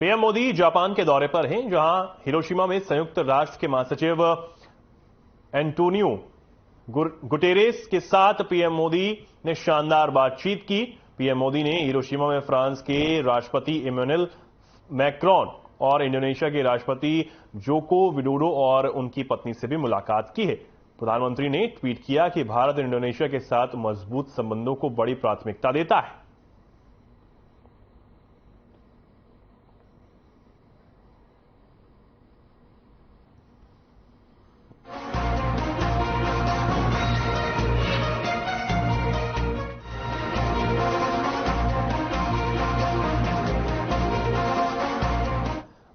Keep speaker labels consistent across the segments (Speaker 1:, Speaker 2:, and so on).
Speaker 1: PM Modi Japan के दौरे पर हैं, जहां हिरोशिमा में संयुक्त राष्ट्र के महासचिव एंटोनियो गुटेरेस के साथ पीएम मोदी ने शानदार बातचीत की। पीएम मोदी ने हिरोशिमा में फ्रांस के राष्ट्रपति इमैनुअल मैक्रोन और इंडोनेशिया के राष्ट्रपति जोको विडोडो और उनकी पत्नी से भी मुलाकात की है। प्रधानमंत्री ने ट्वीट किया कि भारत इंडोनेशिया के साथ मजबूत संबंधों को बड़ी प्राथमिकता देता है।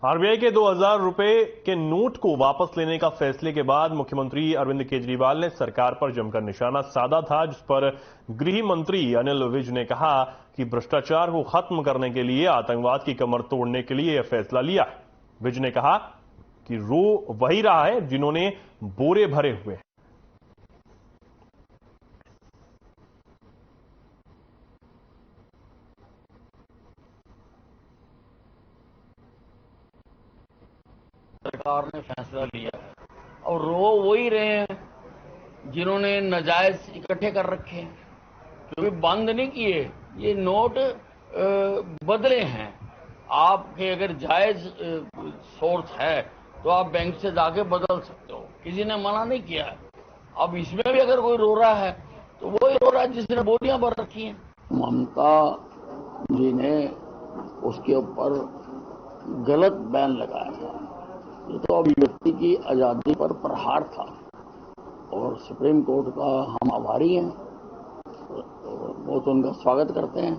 Speaker 1: आरबीआई के 2000 रुपए के नोट को वापस लेने का फैसले के बाद मुख्यमंत्री अरविंद केजरीवाल ने सरकार पर जमकर निशाना साधा था, जिस पर गृह मंत्री अनिल विज ने कहा कि भ्रष्टाचार को खत्म करने के लिए, आतंकवाद की कमर तोड़ने के लिए यह फैसला लिया है। विज ने कहा कि रो वही रहा है जिन्होंने बोरे भरे हुए हैं।
Speaker 2: सरकार ने फैसला लिया है और रो वही रहे हैं जिन्होंने नाजायज इकट्ठे कर रखे हैं, क्योंकि बंद नहीं किए। ये नोट बदले हैं। आपके अगर जायज सोर्स है तो आप बैंक से जाके बदल सकते हो, किसी ने मना नहीं किया है। अब इसमें भी अगर कोई रो रहा है तो वही रो रहा है जिसने बोलियां भर रखी हैं। ममता जी ने उसके ऊपर गलत बैन लगाया था। ये तो अभिव्यक्ति की आजादी पर प्रहार था और सुप्रीम कोर्ट का हम आभारी हैं। वो तो उनका स्वागत करते हैं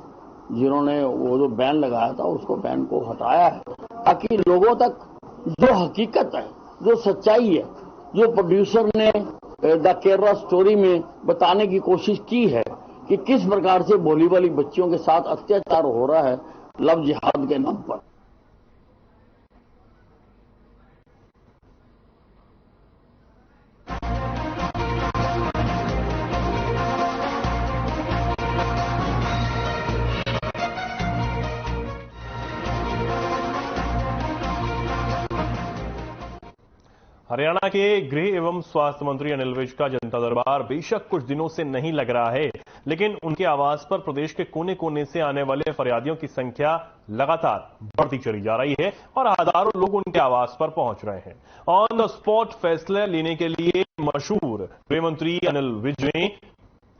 Speaker 2: जिन्होंने वो जो बैन लगाया था उसको बैन को हटाया है, ताकि लोगों तक जो हकीकत है, जो सच्चाई है, जो प्रोड्यूसर ने द केरला स्टोरी में बताने की कोशिश की है कि किस प्रकार से भोली भाली बच्चियों के साथ अत्याचार हो रहा है लव जिहाद के नाम पर।
Speaker 1: हरियाणा के गृह एवं स्वास्थ्य मंत्री अनिल विज का जनता दरबार बेशक कुछ दिनों से नहीं लग रहा है, लेकिन उनके आवास पर प्रदेश के कोने कोने से आने वाले फरियादियों की संख्या लगातार बढ़ती चली जा रही है और हजारों लोग उनके आवास पर पहुंच रहे हैं। ऑन द स्पॉट फैसले लेने के लिए मशहूर गृह मंत्री अनिल विज ने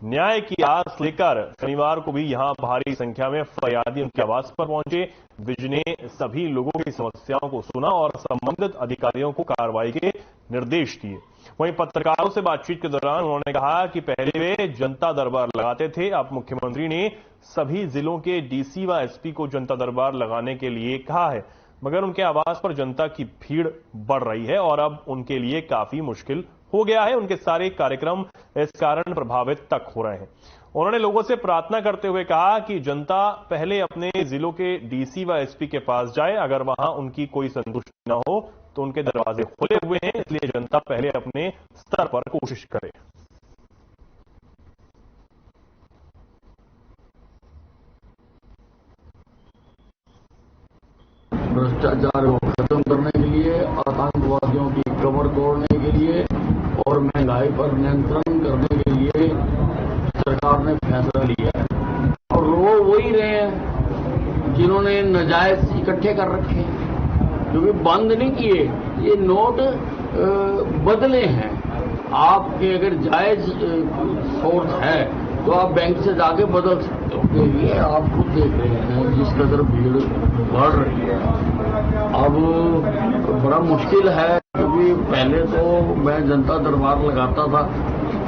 Speaker 1: न्याय की आस लेकर शनिवार को भी यहां भारी संख्या में फरियादी उनके आवास पर पहुंचे। विज ने सभी लोगों की समस्याओं को सुना और संबंधित अधिकारियों को कार्रवाई के निर्देश दिए। वहीं पत्रकारों से बातचीत के दौरान उन्होंने कहा कि पहले वे जनता दरबार लगाते थे, अब मुख्यमंत्री ने सभी जिलों के डीसी व एसपी को जनता दरबार लगाने के लिए कहा है, मगर उनके आवास पर जनता की भीड़ बढ़ रही है और अब उनके लिए काफी मुश्किल हो गया है। उनके सारे कार्यक्रम इस कारण प्रभावित तक हो रहे हैं। उन्होंने लोगों से प्रार्थना करते हुए कहा कि जनता पहले अपने जिलों के डीसी व एसपी के पास जाए, अगर वहां उनकी कोई संतुष्टि न हो तो उनके दरवाजे खुले हुए हैं, इसलिए जनता पहले अपने स्तर पर कोशिश करे।
Speaker 2: भ्रष्टाचार को खत्म करने के लिए, आतंकवादियों की कमर तोड़ने के लिए और महंगाई पर नियंत्रण करने के लिए सरकार ने फैसला लिया है और वो वही रहे हैं जिन्होंने नाजायज इकट्ठे कर रखे हैं, क्योंकि बंद नहीं किए। ये नोट बदले हैं। आपके अगर जायज सोर्स है तो आप बैंक से जाके बदल सकते हो। ये आप खुद देख रहे हैं जिस कदर भीड़ बढ़ रही है। अब बड़ा मुश्किल है, क्योंकि पहले तो मैं जनता दरबार लगाता था,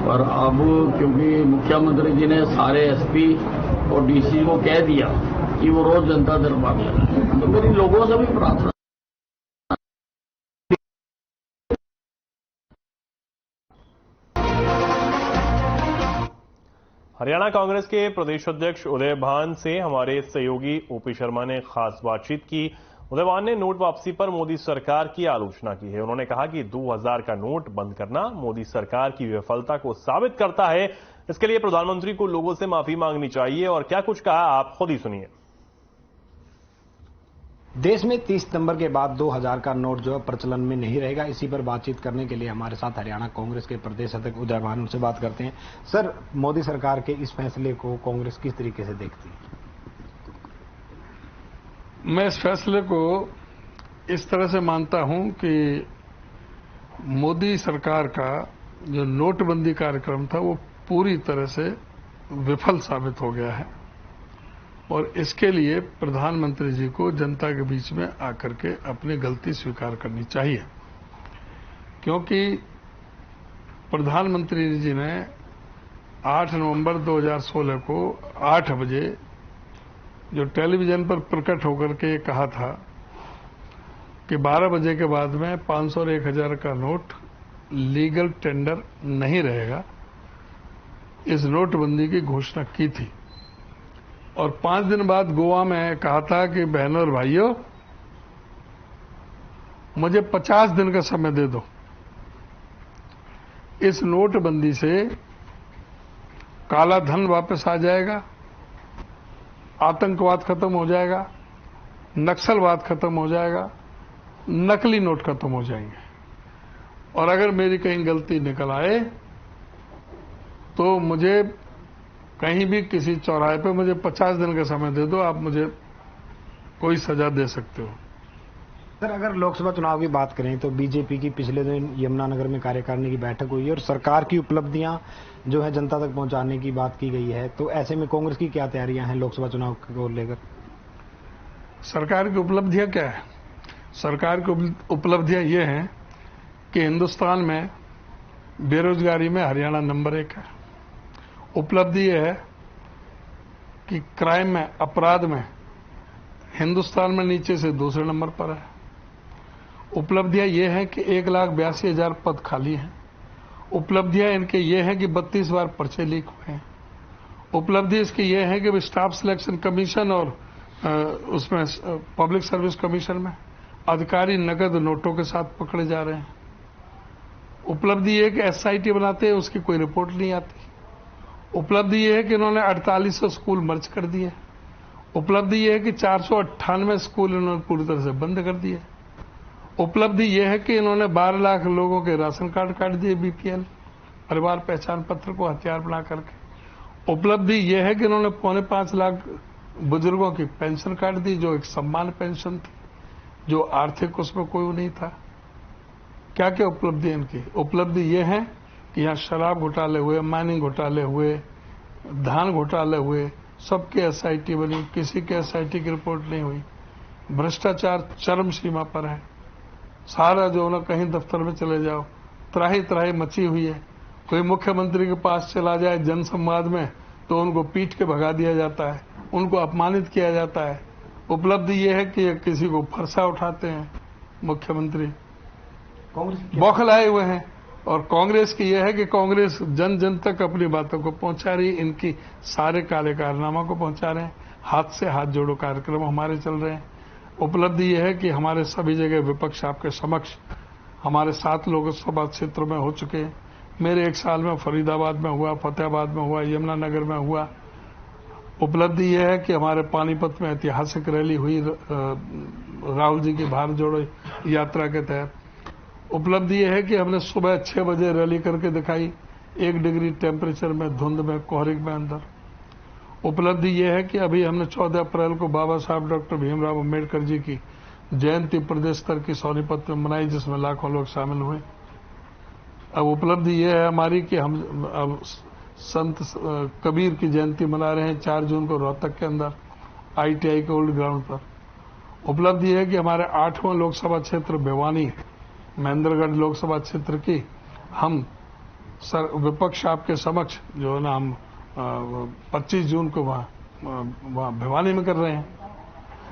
Speaker 2: पर अब क्योंकि मुख्यमंत्री जी ने सारे एसपी और डीसी को कह दिया कि वो रोज जनता दरबार लगाए, तो मेरी लोगों से भी प्रार्थना।
Speaker 1: हरियाणा कांग्रेस के प्रदेश अध्यक्ष उदय भान से हमारे सहयोगी ओपी शर्मा ने खास बातचीत की। उदय भान ने नोट वापसी पर मोदी सरकार की आलोचना की है। उन्होंने कहा कि 2000 का नोट बंद करना मोदी सरकार की विफलता को साबित करता है। इसके लिए प्रधानमंत्री को लोगों से माफी मांगनी चाहिए और क्या कुछ कहा आप खुद ही सुनिए।
Speaker 3: देश में 30 सितंबर के बाद 2000 का नोट जो है प्रचलन में नहीं रहेगा। इसी पर बातचीत करने के लिए हमारे साथ हरियाणा कांग्रेस के प्रदेश अध्यक्ष उदय भानु से बात करते हैं। सर, मोदी सरकार के इस फैसले को कांग्रेस किस तरीके से देखती है?
Speaker 4: मैं इस फैसले को इस तरह से मानता हूं कि मोदी सरकार का जो नोटबंदी कार्यक्रम था वो पूरी तरह से विफल साबित हो गया है और इसके लिए प्रधानमंत्री जी को जनता के बीच में आकर के अपनी गलती स्वीकार करनी चाहिए, क्योंकि प्रधानमंत्री जी ने 8 नवंबर 2016 को 8 बजे जो टेलीविजन पर प्रकट होकर के कहा था कि 12 बजे के बाद में 500 और 1000 का नोट लीगल टेंडर नहीं रहेगा, इस नोटबंदी की घोषणा की थी। और 5 दिन बाद गोवा में कहा था कि बहनों और भाइयों, मुझे 50 दिन का समय दे दो, इस नोटबंदी से काला धन वापस आ जाएगा, आतंकवाद खत्म हो जाएगा, नक्सलवाद खत्म हो जाएगा, नकली नोट खत्म हो जाएंगे। और अगर मेरी कहीं गलती निकल आए तो मुझे कहीं भी किसी चौराहे पे मुझे 50 दिन का समय दे दो, आप मुझे कोई सजा दे सकते हो।
Speaker 3: सर, अगर लोकसभा चुनाव की बात करें तो बीजेपी की पिछले दिन यमुनानगर में कार्यकारिणी की बैठक हुई है और सरकार की उपलब्धियां जो है जनता तक पहुंचाने की बात की गई है, तो ऐसे में कांग्रेस की क्या तैयारियां हैं लोकसभा चुनाव को लेकर?
Speaker 4: सरकार की उपलब्धियां क्या है? सरकार की उपलब्धियां ये हैं कि हिंदुस्तान में बेरोजगारी में हरियाणा नंबर 1 है। उपलब्धि यह है कि क्राइम में, अपराध में हिंदुस्तान में नीचे से दूसरे नंबर पर है। उपलब्धियां ये हैं कि 1,82,000 पद खाली हैं। उपलब्धियां इनके ये हैं कि 32 बार पर्चे लीक हुए हैं। उपलब्धि इसकी ये है कि स्टाफ सिलेक्शन कमीशन और उसमें पब्लिक सर्विस कमीशन में अधिकारी नकद नोटों के साथ पकड़े जा रहे हैं। उपलब्धि ये है कि एसआईटी बनाते हैं, उसकी कोई रिपोर्ट नहीं आती। उपलब्धि ये है कि इन्होंने 4800 स्कूल मर्ज कर दिए। उपलब्धि ये है कि 498 स्कूल इन्होंने पूरी तरह से बंद कर दिए। उपलब्धि ये है कि इन्होंने 12 लाख लोगों के राशन कार्ड काट दिए, बीपीएल परिवार पहचान पत्र को हथियार बना करके। उपलब्धि ये है कि इन्होंने 4.25 लाख बुजुर्गों की पेंशन काट दी, जो एक सम्मान पेंशन थी, जो आर्थिक उसमें कोई नहीं था। क्या क्या उपलब्धि इनकी? उपलब्धि ये है कि यहाँ शराब घोटाले हुए, माइनिंग घोटाले हुए, धान घोटाले हुए, सबके एसआईटी बनी, किसी के एसआईटी की रिपोर्ट नहीं हुई। भ्रष्टाचार चरम सीमा पर है। सारा जो ना, कहीं दफ्तर में चले जाओ, त्राही त्राही मची हुई है। कोई मुख्यमंत्री के पास चला जाए जनसंवाद में तो उनको पीट के भगा दिया जाता है, उनको अपमानित किया जाता है। उपलब्धि ये है कि किसी को फरसा उठाते हैं मुख्यमंत्री, बौखलाए हुए हैं। और कांग्रेस की यह है कि कांग्रेस जन जन तक अपनी बातों को पहुंचा रही, इनकी सारे काले कारनामा को पहुंचा रहे हैं। हाथ से हाथ जोड़ो कार्यक्रम हमारे चल रहे हैं। उपलब्धि यह है कि हमारे सभी जगह विपक्ष आपके समक्ष, हमारे 7 लोकसभा क्षेत्रों में हो चुके हैं। मेरे 1 साल में फरीदाबाद में हुआ, फतेहाबाद में हुआ, यमुनानगर में हुआ। उपलब्धि यह है कि हमारे पानीपत में ऐतिहासिक रैली हुई राहुल जी की भारत जोड़ो यात्रा के तहत। उपलब्धि यह है कि हमने सुबह 6 बजे रैली करके दिखाई, 1 डिग्री टेम्परेचर में, धुंध में, कोहरे में अंदर। उपलब्धि यह है कि अभी हमने 14 अप्रैल को बाबा साहब डॉक्टर भीमराव अम्बेडकर जी की जयंती प्रदेश स्तर की सोनीपत में मनाई, जिसमें लाखों लोग शामिल हुए। अब उपलब्धि यह है हमारी कि हम अब संत कबीर की जयंती मना रहे हैं 4 जून को रोहतक के अंदर आईटीआई के ओल्ड ग्राउंड पर। उपलब्धि है कि हमारे 8वां लोकसभा क्षेत्र भिवानी महेंद्रगढ़ लोकसभा क्षेत्र की हम विपक्ष आपके समक्ष जो है ना, हम 25 जून को वहां भिवानी में कर रहे हैं।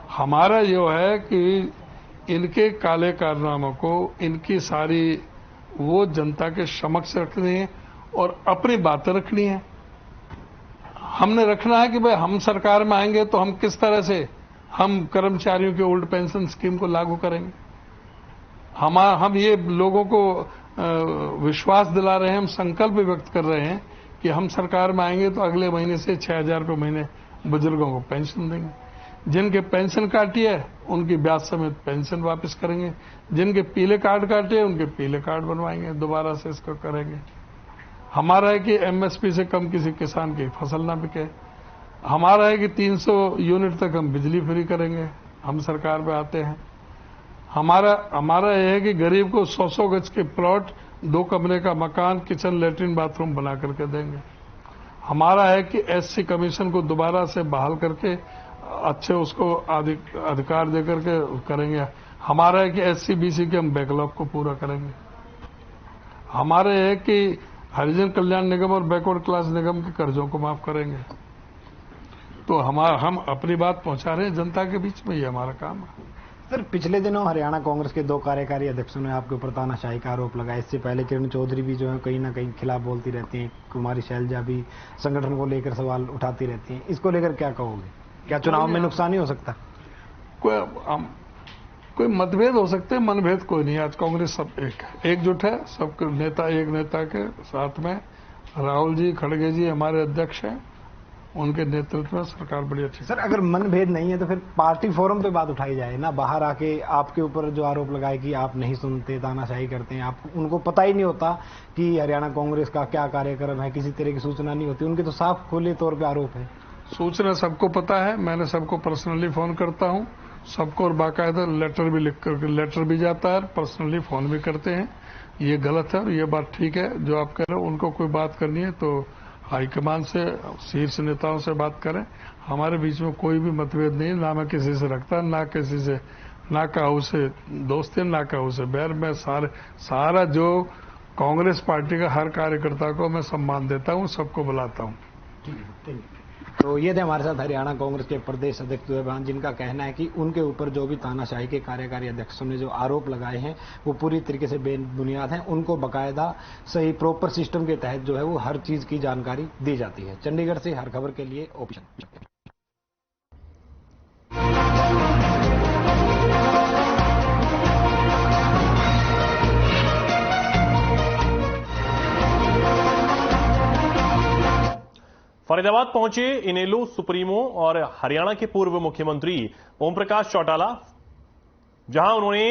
Speaker 4: हमारा जो है कि इनके काले कारनामों को, इनकी सारी वो जनता के समक्ष रखनी है और अपनी बातें रखनी है। हमने रखना है कि भाई हम सरकार में आएंगे तो हम किस तरह से हम कर्मचारियों के ओल्ड पेंशन स्कीम को लागू करेंगे। हम ये लोगों को विश्वास दिला रहे हैं, हम संकल्प व्यक्त कर रहे हैं कि हम सरकार में आएंगे तो अगले महीने से 6,000 रुपये महीने बुजुर्गों को पेंशन देंगे। जिनके पेंशन काटी है उनकी ब्याज समेत पेंशन वापस करेंगे। जिनके पीले कार्ड काटे उनके पीले कार्ड बनवाएंगे, दोबारा से इसको करेंगे। हमारा है कि एमएसपी से कम किसी किसान की फसल ना बिके। हमारा है कि 300 यूनिट तक हम बिजली फ्री करेंगे, हम सरकार पे आते हैं। हमारा यह है कि गरीब को 100-100 गज के प्लॉट, 2 कमरे का मकान, किचन, लेटरिन, बाथरूम बना करके देंगे। हमारा है कि एससी कमीशन को दोबारा से बहाल करके अच्छे उसको अधिकार देकर के करेंगे। हमारा है कि एससी बीसी के हम बैकलॉग को पूरा करेंगे। हमारे है कि हरिजन कल्याण निगम और बैकवर्ड क्लास निगम के कर्जों को माफ करेंगे। तो हम अपनी बात पहुंचा रहे हैं जनता के बीच में, ये हमारा काम है।
Speaker 3: सर, पिछले दिनों हरियाणा कांग्रेस के 2 कार्यकारी अध्यक्षों ने आपके ऊपर तानाशाही का आरोप लगाया। इससे पहले किरण चौधरी भी जो है कहीं ना कहीं खिलाफ बोलती रहती हैं, कुमारी शैलजा भी संगठन को लेकर सवाल उठाती रहती हैं। इसको लेकर क्या कहोगे? क्या चुनाव में नुकसान ही हो सकता?
Speaker 4: कोई मतभेद हो सकते हैं, मनभेद कोई नहीं। आज कांग्रेस सब एकजुट है, सब नेता एक नेता के साथ में। राहुल जी, खड़गे जी हमारे अध्यक्ष हैं, उनके नेतृत्व में सरकार बड़ी अच्छी।
Speaker 3: सर, अगर मनभेद नहीं है तो फिर पार्टी फोरम पे बात उठाई जाए ना, बाहर आके आपके ऊपर जो आरोप लगाए कि आप नहीं सुनते, तानाशाही करते हैं, आप उनको पता ही नहीं होता कि हरियाणा कांग्रेस का क्या कार्यक्रम है, किसी तरह की सूचना नहीं होती। उनके तो साफ खुले तौर पे आरोप है।
Speaker 4: सूचना सबको पता है, मैंने सबको पर्सनली फोन करता हूं सबको, और बाकायदा लेटर भी लिख करके लेटर भी जाता है, पर्सनली फोन भी करते हैं। ये गलत है और ये बात ठीक है जो आप कह रहे हो। उनको कोई बात करनी है तो हाईकमान से, शीर्ष नेताओं से बात करें। हमारे बीच में कोई भी मतभेद नहीं, ना मैं किसी से रखता, ना किसी से, ना कहूं से दोस्ती, ना कहूं से बैर। मैं सारा जो कांग्रेस पार्टी का हर कार्यकर्ता को मैं सम्मान देता हूं, सबको बुलाता हूं।
Speaker 3: तो ये थे हमारे साथ हरियाणा कांग्रेस के प्रदेश अध्यक्ष दुबे, जिनका कहना है कि उनके ऊपर जो भी तानाशाही के कार्यकारी अध्यक्षों ने जो आरोप लगाए हैं वो पूरी तरीके से बेबुनियाद हैं। उनको बकायदा सही प्रॉपर सिस्टम के तहत जो है वो हर चीज की जानकारी दी जाती है। चंडीगढ़ से हर खबर के लिए ऑप्शन।
Speaker 1: फरीदाबाद पहुंचे इनेलो सुप्रीमो और हरियाणा के पूर्व मुख्यमंत्री ओम प्रकाश चौटाला, जहां उन्होंने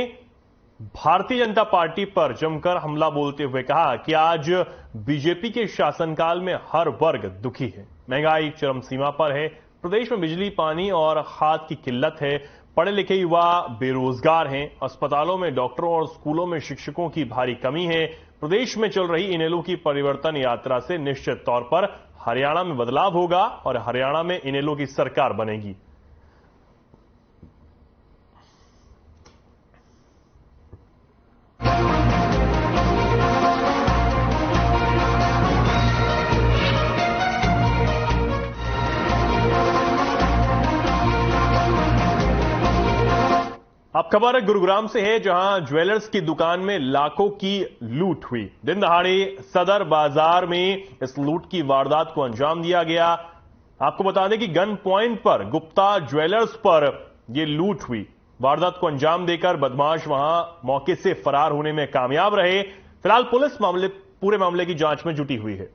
Speaker 1: भारतीय जनता पार्टी पर जमकर हमला बोलते हुए कहा कि आज बीजेपी के शासनकाल में हर वर्ग दुखी है, महंगाई चरम सीमा पर है, प्रदेश में बिजली, पानी और खाद की किल्लत है, पढ़े लिखे युवा बेरोजगार हैं, अस्पतालों में डॉक्टरों और स्कूलों में शिक्षकों की भारी कमी है। प्रदेश में चल रही इनेलो की परिवर्तन यात्रा से निश्चित तौर पर हरियाणा में बदलाव होगा और हरियाणा में इनेलो की सरकार बनेगी। अब खबर गुरुग्राम से है, जहां ज्वेलर्स की दुकान में लाखों की लूट हुई। दिन दहाड़े सदर बाजार में इस लूट की वारदात को अंजाम दिया गया। आपको बता दें कि गन पॉइंट पर गुप्ता ज्वेलर्स पर यह लूट हुई। वारदात को अंजाम देकर बदमाश वहां मौके से फरार होने में कामयाब रहे। फिलहाल पुलिस पूरे मामले की जांच में जुटी हुई है।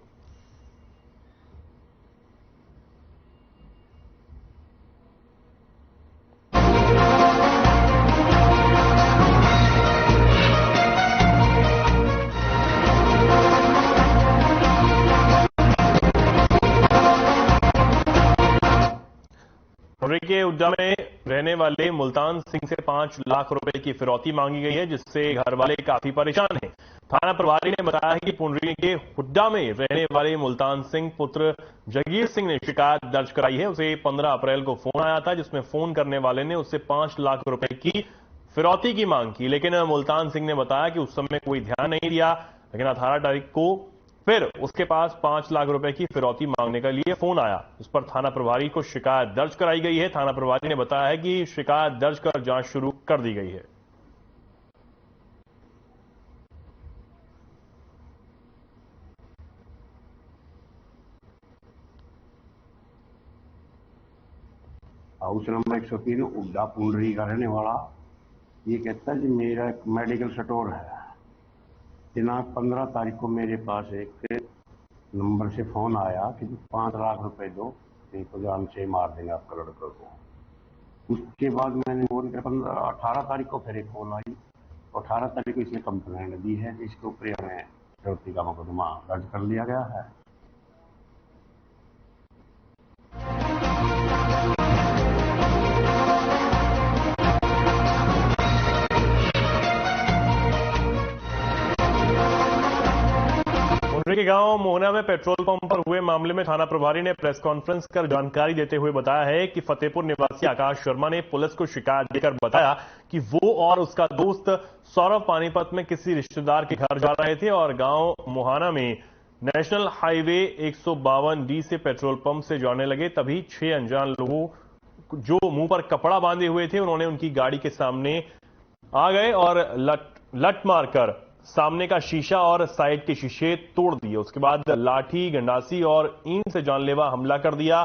Speaker 1: के उड्डा में रहने वाले मुल्तान सिंह से 5 लाख रुपए की फिरौती मांगी गई है, जिससे घर वाले काफी परेशान हैं। थाना प्रभारी ने बताया है कि पुंडरी के हुड्डा में रहने वाले मुल्तान सिंह पुत्र जगीर सिंह ने शिकायत दर्ज कराई है। उसे 15 अप्रैल को फोन आया था, जिसमें फोन करने वाले ने उससे 5 लाख रुपए की फिरौती की मांग की, लेकिन मुल्तान सिंह ने बताया कि उस समय कोई ध्यान नहीं दिया। लेकिन 18 तारीख को फिर उसके पास 5 लाख रुपए की फिरौती मांगने के लिए फोन आया। उस पर थाना प्रभारी को शिकायत दर्ज कराई गई है। थाना प्रभारी ने बताया है कि शिकायत दर्ज कर जांच शुरू कर दी गई है।
Speaker 5: हाउस नंबर 103 उड्डा पुंडरी का रहने वाला ये कहता है कि मेरा एक मेडिकल स्टोर है। दिनांक 15 तारीख को मेरे पास एक नंबर से फोन आया कि 5 लाख रुपए दो, नहीं तो जान से मार देंगे आपका लड़का को। उसके बाद मैंने फोन कर 18 तारीख को फिर एक कॉल आई, 18 तारीख को इसने कंप्लेंट दी है, इसके ऊपर हमें प्रवृत्ति का मुकदमा दर्ज कर लिया गया है।
Speaker 1: के गांव मोहना में पेट्रोल पंप पर हुए मामले में थाना प्रभारी ने प्रेस कॉन्फ्रेंस कर जानकारी देते हुए बताया है कि फतेहपुर निवासी आकाश शर्मा ने पुलिस को शिकायत देकर बताया कि वो और उसका दोस्त सौरभ पानीपत में किसी रिश्तेदार के घर जा रहे थे और गांव मोहना में नेशनल हाईवे 152D से पेट्रोल पंप से जाने लगे। तभी 6 अनजान लोगों जो मुंह पर कपड़ा बांधे हुए थे उन्होंने उनकी गाड़ी के सामने आ गए और लट मारकर सामने का शीशा और साइड के शीशे तोड़ दिए। उसके बाद लाठी, गंडासी और ईंट से जानलेवा हमला कर दिया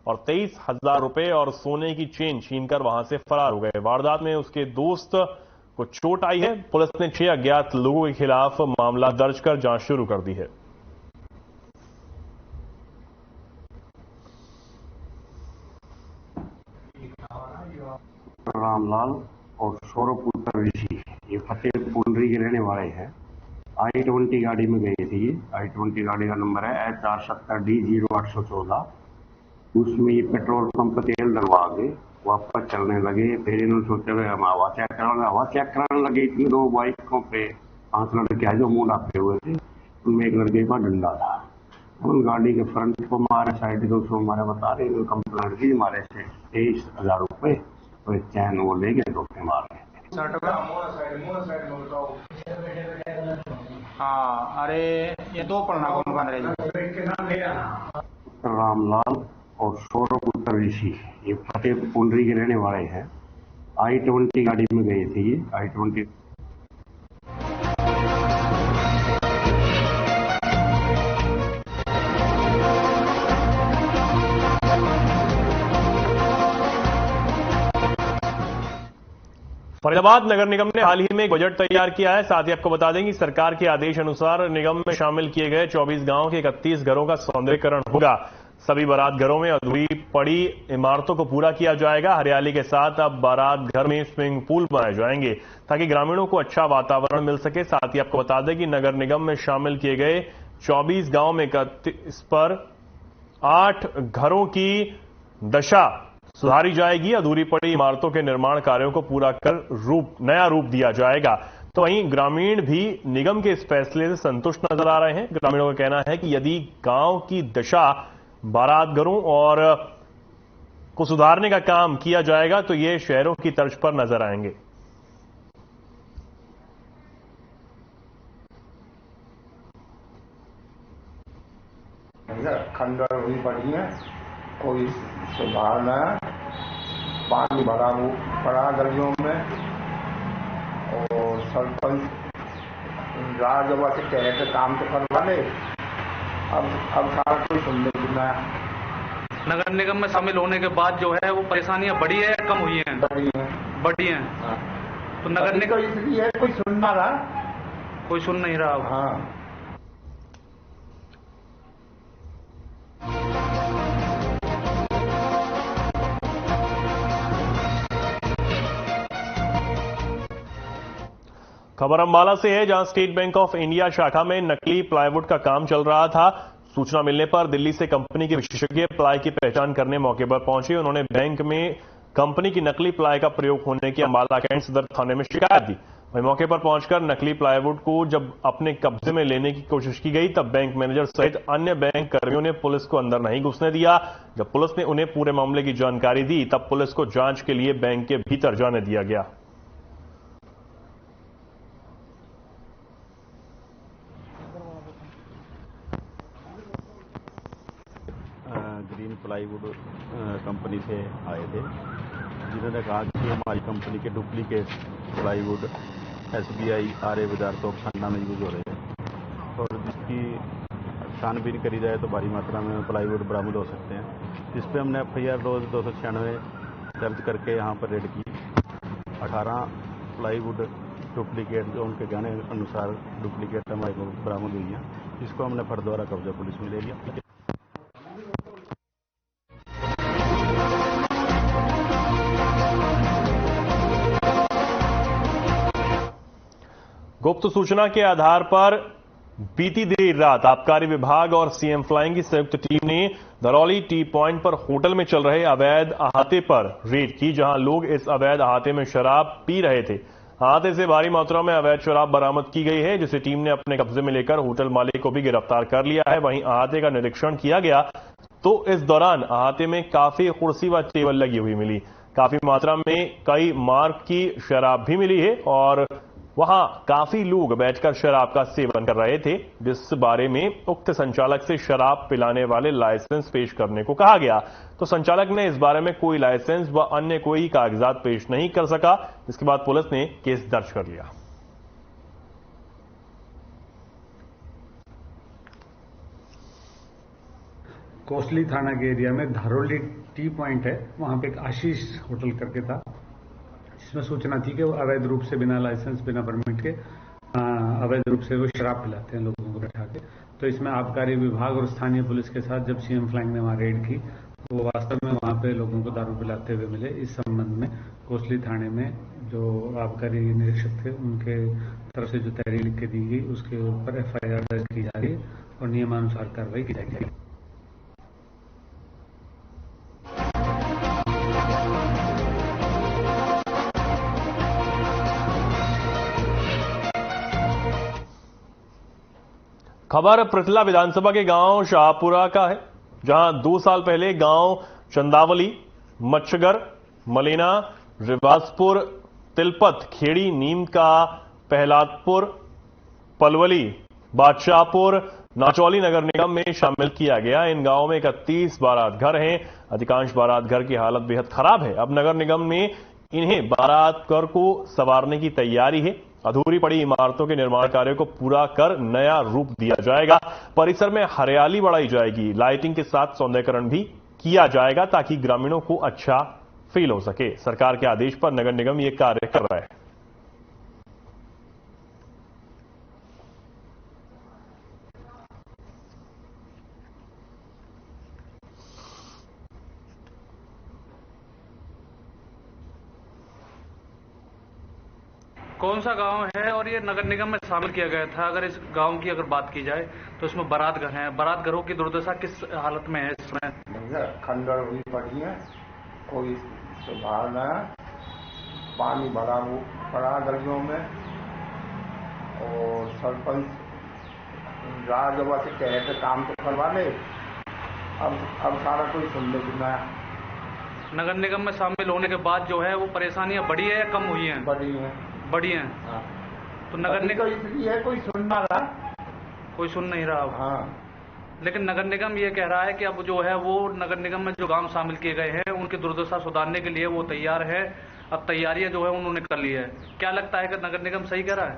Speaker 1: और 23,000 रुपए और सोने की चेन छीनकर वहां से फरार हो गए। वारदात में उसके दोस्त को चोट आई है। पुलिस ने 6 अज्ञात लोगों के खिलाफ मामला दर्ज कर जांच शुरू कर दी है।
Speaker 5: रामलाल और सौरभ पुत्र ऋषि ये फतेहपुर के रहने वाले हैं। I-20 गाड़ी में गए थे। ये I-20 गाड़ी का नंबर है H470D0814। उसमें ये पेट्रोल पंप तेल डलवा के वापस चलने लगे। फिर इन्होंने सोचे हुए हम हवा चेक कराने लगे। इतनी 2 बाइकों पे 5 लड़के आए जो मुंह ढाके हुए थे। उनमें एक लड़के का डंडा था। उन गाड़ी के फ्रंट को मारे, साइड को उसको मारे, बता रहे कंप्लेंट की मारे से 23,000 रुपए तो चैन वो ले गए, धोखे मारे।
Speaker 6: हाँ, अरे ये 2 पढ़ना कौन बन रही है?
Speaker 5: रामलाल और सौरभ पुत्र ऋषि ये फतेहपुर के रहने वाले हैं। I-20 गाड़ी में गए थे। ये I-20
Speaker 1: फरीदाबाद नगर निगम ने हाल ही में एक बजट तैयार किया है। साथ ही आपको बता दें कि सरकार के आदेश अनुसार निगम में शामिल किए गए 24 गांव के 31 घरों का सौंदर्यीकरण होगा। सभी बारात घरों में अधूरी पड़ी इमारतों को पूरा किया जाएगा। हरियाली के साथ अब बारात घर में स्विमिंग पूल बनाए जाएंगे ताकि ग्रामीणों को अच्छा वातावरण मिल सके। साथ ही आपको बता दें कि नगर निगम में शामिल किए गए 24 गांव में 31 पर 8 घरों की दशा सुधारी जाएगी। अधूरी पड़ी इमारतों के निर्माण कार्यों को पूरा कर नया रूप दिया जाएगा। तो वहीं ग्रामीण भी निगम के इस फैसले से संतुष्ट नजर आ रहे हैं। ग्रामीणों का कहना है कि यदि गांव की दशा बारात घरों और को सुधारने का काम किया जाएगा तो ये शहरों की तर्ज पर नजर आएंगे।
Speaker 6: खंडर हुई पड़ी है, कोई सुधार न है। पानी भरा पड़ा गलियों में और सरपंच राजवा से कह के काम तो करवा ले। अब सारा कोई सुनने की ना।
Speaker 7: नगर निगम में शामिल होने के बाद जो है वो परेशानियां बढ़ी है या कम हुई हैं? बढ़ी हैं।
Speaker 6: हाँ।
Speaker 7: तो नगर निगम
Speaker 6: इसलिए कोई सुन ना रहा,
Speaker 7: कोई सुन नहीं रहा।
Speaker 6: हाँ।
Speaker 1: खबर अंबाला से है, जहां स्टेट बैंक ऑफ इंडिया शाखा में नकली प्लाईवुड का काम चल रहा था। सूचना मिलने पर दिल्ली से कंपनी के विशेषज्ञ प्लाई की पहचान करने मौके पर पहुंचे। उन्होंने बैंक में कंपनी की नकली प्लाई का प्रयोग होने की अंबाला कैंट सदर थाने में शिकायत दी। वहीं मौके पर पहुंचकर नकली प्लाईवुड को जब अपने कब्जे में लेने की कोशिश की गई तब बैंक मैनेजर सहित अन्य बैंक कर्मियों ने पुलिस को अंदर नहीं घुसने दिया। जब पुलिस ने उन्हें पूरे मामले की जानकारी दी तब पुलिस को जांच के लिए बैंक के भीतर जाने दिया गया।
Speaker 8: ग्रीन प्लाईवुड कंपनी से आए थे, जिन्होंने कहा कि हमारी कंपनी के डुप्लीकेट प्लाईवुड SBI RA बाजार तो खन्ना में यूज हो रहे हैं और जिसकी छानबीन करी जाए तो भारी मात्रा में प्लाईवुड बरामद हो सकते हैं। जिस पे हमने FIR रोज 296 दर्ज करके यहाँ पर रेड की। 18 प्लाईवुड डुप्लीकेट जो उनके कहने अनुसार डुप्लीकेट हमारे को बरामद हुई है, जिसको हमने फर्दौरा कब्जा पुलिस में ले लिया।
Speaker 1: गुप्त सूचना के आधार पर बीती देर रात आबकारी विभाग और सीएम फ्लाइंग की संयुक्त टीम ने धरौली टी पॉइंट पर होटल में चल रहे अवैध अहाते पर रेड की, जहां लोग इस अवैध अहाते में शराब पी रहे थे। अहाते से भारी मात्रा में अवैध शराब बरामद की गई है, जिसे टीम ने अपने कब्जे में लेकर होटल मालिक को भी गिरफ्तार कर लिया है। वहीं अहाते का निरीक्षण किया गया तो इस दौरान अहाते में काफी कुर्सी व टेबल लगी हुई मिली। काफी मात्रा में कई मार्क की शराब भी मिली है और वहां काफी लोग बैठकर शराब का सेवन कर रहे थे, जिस बारे में उक्त संचालक से शराब पिलाने वाले लाइसेंस पेश करने को कहा गया। तो संचालक ने इस बारे में कोई लाइसेंस व अन्य कोई कागजात पेश नहीं कर सका, जिसके बाद पुलिस ने केस दर्ज कर लिया।
Speaker 9: कोसली थाना के एरिया में धरौली टी पॉइंट है, वहां पे एक आशीष होटल करके था, जिसमें सूचना थी कि वो अवैध रूप से बिना लाइसेंस बिना परमिट के अवैध रूप से वो शराब पिलाते हैं लोगों को बैठा के। तो इसमें आबकारी विभाग और स्थानीय पुलिस के साथ जब सीएम फ्लाइंग ने वहां रेड की तो वो वास्तव में वहां पे लोगों को दारू पिलाते हुए मिले। इस संबंध में कोसली थाने में जो आबकारी निरीक्षक थे उनके तरफ से जो तहरीर लिख के दी गई उसके ऊपर FIR दर्ज की जा रही है और नियमानुसार कार्रवाई की जाएगी।
Speaker 1: खबर पृथला विधानसभा के गांव शाहपुरा का है, जहां 2 साल पहले गांव चंदावली, मच्छगर, मलेना, रिवासपुर, तिलपत, खेड़ी, नीम का, पहलादपुर, पलवली, बादशाहपुर, नाचौली नगर निगम में शामिल किया गया। इन गांवों में 31 बारात घर हैं। अधिकांश बारात घर की हालत बेहद खराब है। अब नगर निगम में इन्हें बारात घर को संवारने की तैयारी है। अधूरी पड़ी इमारतों के निर्माण कार्य को पूरा कर नया रूप दिया जाएगा। परिसर में हरियाली बढ़ाई जाएगी। लाइटिंग के साथ सौंदर्यीकरण भी किया जाएगा ताकि ग्रामीणों को अच्छा फील हो सके। सरकार के आदेश पर नगर निगम ये कार्य कर रहा है।
Speaker 7: कौन सा गांव है और ये नगर निगम में शामिल किया गया था? अगर इस गांव की अगर बात की जाए तो इसमें बारात घर हैं। बारात घरों की दुर्दशा किस हालत में है इसमें?
Speaker 6: खंडर हुई पड़ी है, कोई सुधार न है, पानी भरा पड़ा गलियों में और सरपंच राजवा से कहे थे काम तो करवा ले, अब सारा कोई सुनने की ना।
Speaker 7: नगर निगम में शामिल होने के बाद जो है वो परेशानियां बढ़ी है या कम हुई हैं? बढ़ी हैं।
Speaker 6: हाँ।
Speaker 7: तो नगर निगम
Speaker 6: इसलिए कोई सुन ना रहा,
Speaker 7: कोई सुन नहीं रहा।
Speaker 6: हाँ।
Speaker 7: लेकिन नगर निगम ये कह रहा है कि अब जो है वो नगर निगम में जो गांव शामिल किए गए हैं उनकी दुर्दशा सुधारने के लिए वो तैयार है। अब तैयारियां जो है उन्होंने कर ली है। क्या लगता है कि नगर निगम सही कह रहा है?